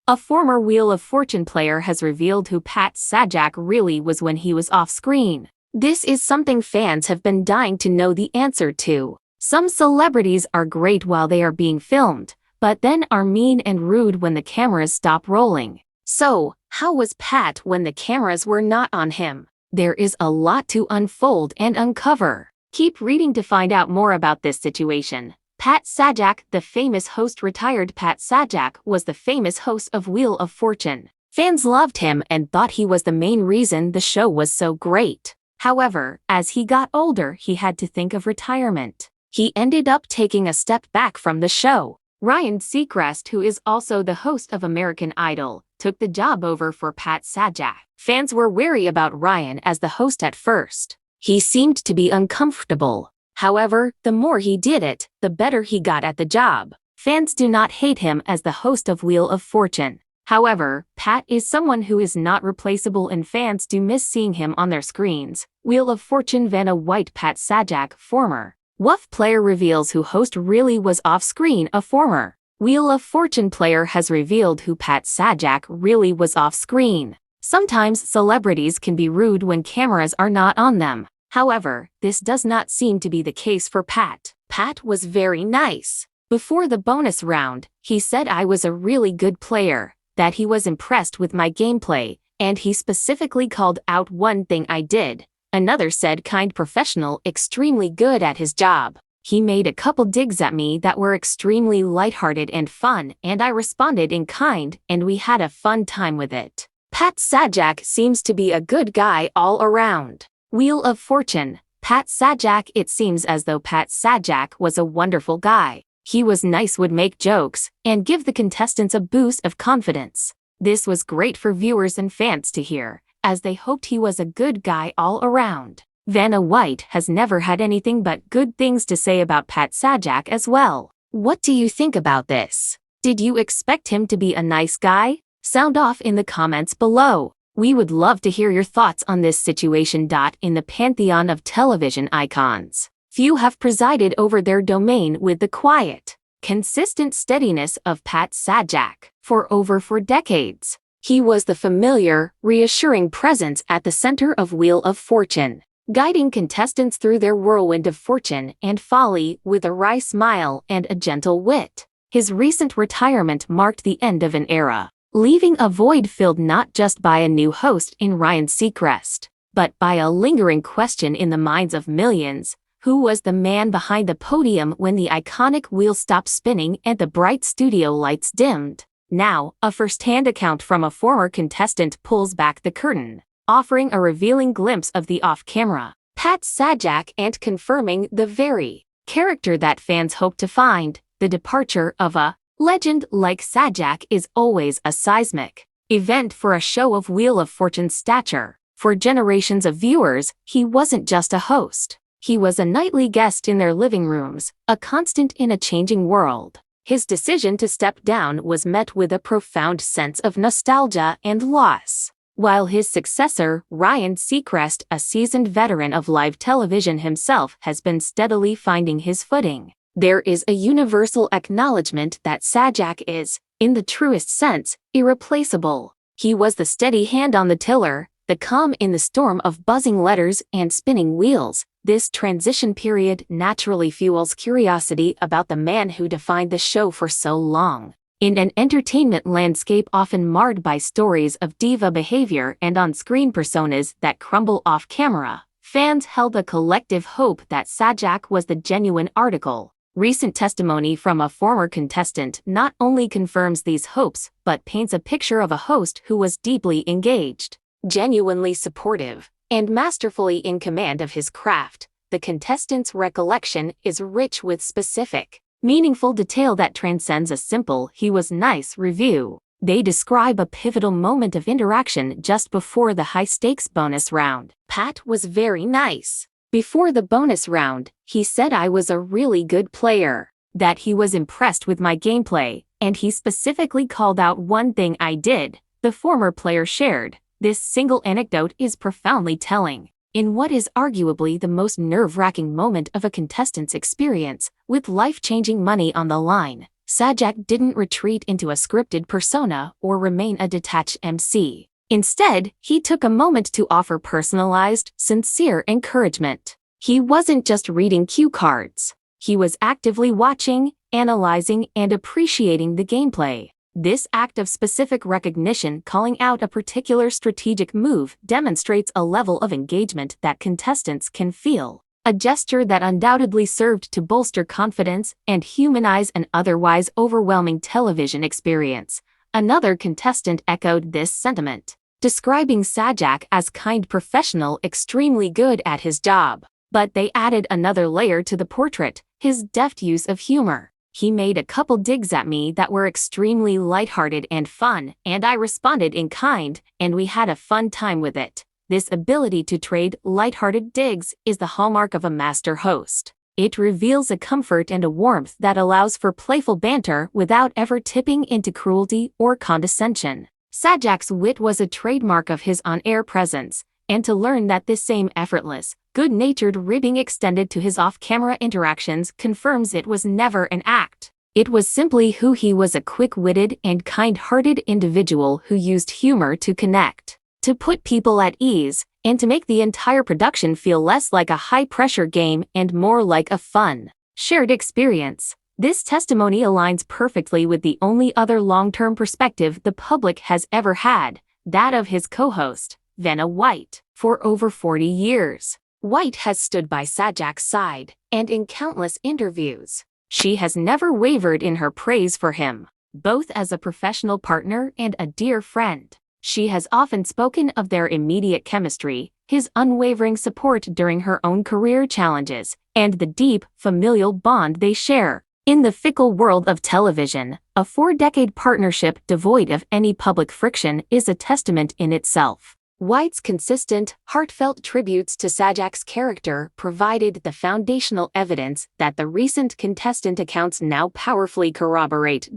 A former Wheel of Fortune player has revealed who Pat Sajak really was when he was off-screen. This is something fans have been dying to know the answer to. Some celebrities are great while they are being filmed, but then are mean and rude when the cameras stop rolling. So, how was Pat when the cameras were not on him? There is a lot to unfold and uncover. Keep reading to find out more about this situation. Pat Sajak, the famous host. Retired Pat Sajak was the famous host of Wheel of Fortune. Fans loved him and thought he was the main reason the show was so great. However, as he got older, he had to think of retirement. He ended up taking a step back from the show. Ryan Seacrest, who is also the host of American Idol, took the job over for Pat Sajak. Fans were wary about Ryan as the host at first. He seemed to be uncomfortable. However, the more he did it, the better he got at the job. Fans do not hate him as the host of Wheel of Fortune. However, Pat is someone who is not replaceable and fans do miss seeing him on their screens. Wheel of Fortune Vanna White. Pat Sajak, former WOF player, reveals who host really was off-screen. A former Wheel of Fortune player has revealed who Pat Sajak really was off-screen. Sometimes celebrities can be rude when cameras are not on them. However, this does not seem to be the case for Pat. Pat was very nice. Before the bonus round, he said I was a really good player, that he was impressed with my gameplay, and he specifically called out one thing I did. Another said kind professional, extremely good at his job. He made a couple digs at me that were extremely lighthearted and fun, and I responded in kind, and we had a fun time with it. Pat Sajak seems to be a good guy all around. Wheel of Fortune, Pat Sajak. It seems as though Pat Sajak was a wonderful guy. He was nice, would make jokes, and give the contestants a boost of confidence. This was great for viewers and fans to hear, as they hoped he was a good guy all around. Vanna White has never had anything but good things to say about Pat Sajak as well. What do you think about this? Did you expect him to be a nice guy? Sound off in the comments below. We would love to hear your thoughts on this situation. In the pantheon of television icons, few have presided over their domain with the quiet, consistent steadiness of Pat Sajak. For over 4 decades, he was the familiar, reassuring presence at the center of Wheel of Fortune, guiding contestants through their whirlwind of fortune and folly with a wry smile and a gentle wit. His recent retirement marked the end of an era, leaving a void filled not just by a new host in Ryan Seacrest, but by a lingering question in the minds of millions: who was the man behind the podium when the iconic wheel stopped spinning and the bright studio lights dimmed? Now, a first-hand account from a former contestant pulls back the curtain, offering a revealing glimpse of the off-camera Pat Sajak and confirming the very character that fans hope to find. The departure of a legend like Sajak is always a seismic event for a show of Wheel of Fortune's stature. For generations of viewers, he wasn't just a host. He was a nightly guest in their living rooms, a constant in a changing world. His decision to step down was met with a profound sense of nostalgia and loss. While his successor, Ryan Seacrest, a seasoned veteran of live television himself, has been steadily finding his footing, there is a universal acknowledgement that Sajak is, in the truest sense, irreplaceable. He was the steady hand on the tiller, the calm in the storm of buzzing letters and spinning wheels. This transition period naturally fuels curiosity about the man who defined the show for so long. In an entertainment landscape often marred by stories of diva behavior and on-screen personas that crumble off-camera, fans held a collective hope that Sajak was the genuine article. Recent testimony from a former contestant not only confirms these hopes but paints a picture of a host who was deeply engaged, genuinely supportive, and masterfully in command of his craft. The contestant's recollection is rich with specific, meaningful detail that transcends a simple "he was nice" review. They describe a pivotal moment of interaction just before the high-stakes bonus round. Pat was very nice. Before the bonus round, he said I was a really good player, that he was impressed with my gameplay, and he specifically called out one thing I did, the former player shared. This single anecdote is profoundly telling. In what is arguably the most nerve-wracking moment of a contestant's experience, with life-changing money on the line, Sajak didn't retreat into a scripted persona or remain a detached MC. Instead, he took a moment to offer personalized, sincere encouragement. He wasn't just reading cue cards. He was actively watching, analyzing, and appreciating the gameplay. This act of specific recognition, calling out a particular strategic move, demonstrates a level of engagement that contestants can feel. A gesture that undoubtedly served to bolster confidence and humanize an otherwise overwhelming television experience. Another contestant echoed this sentiment, describing Sajak as kind professional, extremely good at his job. But they added another layer to the portrait, his deft use of humor. He made a couple digs at me that were extremely lighthearted and fun, and I responded in kind, and we had a fun time with it. This ability to trade lighthearted digs is the hallmark of a master host. It reveals a comfort and a warmth that allows for playful banter without ever tipping into cruelty or condescension. Sajak's wit was a trademark of his on-air presence, and to learn that this same effortless, good-natured ribbing extended to his off-camera interactions confirms it was never an act. It was simply who he was, a quick-witted and kind-hearted individual who used humor to connect, to put people at ease, and to make the entire production feel less like a high-pressure game and more like a fun, shared experience. This testimony aligns perfectly with the only other long-term perspective the public has ever had, that of his co-host, Vanna White. For over 40 years, White has stood by Sajak's side, and in countless interviews, she has never wavered in her praise for him, both as a professional partner and a dear friend. She has often spoken of their immediate chemistry, his unwavering support during her own career challenges, and the deep, familial bond they share. In the fickle world of television, a 4-decade partnership devoid of any public friction is a testament in itself. White's consistent, heartfelt tributes to Sajak's character provided the foundational evidence that the recent contestant accounts now powerfully corroborate.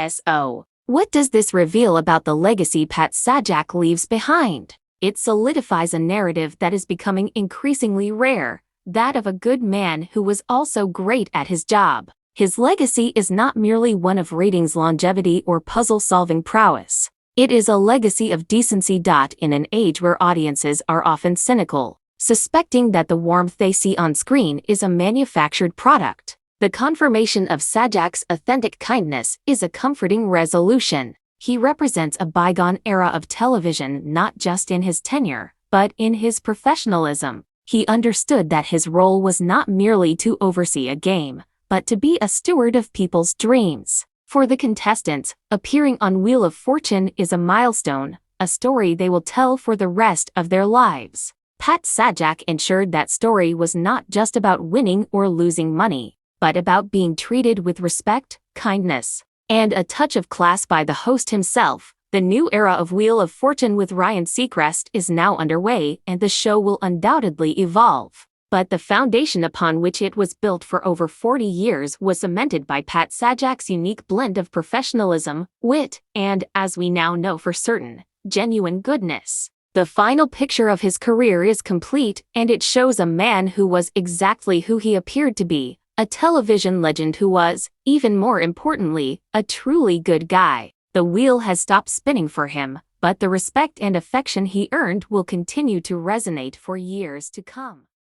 So, what does this reveal about the legacy Pat Sajak leaves behind? It solidifies a narrative that is becoming increasingly rare, that of a good man who was also great at his job. His legacy is not merely one of ratings longevity or puzzle-solving prowess. It is a legacy of decency. In an age where audiences are often cynical, suspecting that the warmth they see on screen is a manufactured product, the confirmation of Sajak's authentic kindness is a comforting resolution. He represents a bygone era of television, not just in his tenure, but in his professionalism. He understood that his role was not merely to oversee a game, but to be a steward of people's dreams. For the contestants, appearing on Wheel of Fortune is a milestone, a story they will tell for the rest of their lives. Pat Sajak ensured that story was not just about winning or losing money, but about being treated with respect, kindness, and a touch of class by the host himself. The new era of Wheel of Fortune with Ryan Seacrest is now underway, and the show will undoubtedly evolve. But the foundation upon which it was built for over 40 years was cemented by Pat Sajak's unique blend of professionalism, wit, and, as we now know for certain, genuine goodness. The final picture of his career is complete, and it shows a man who was exactly who he appeared to be, a television legend who was, even more importantly, a truly good guy. The wheel has stopped spinning for him, but the respect and affection he earned will continue to resonate for years to come.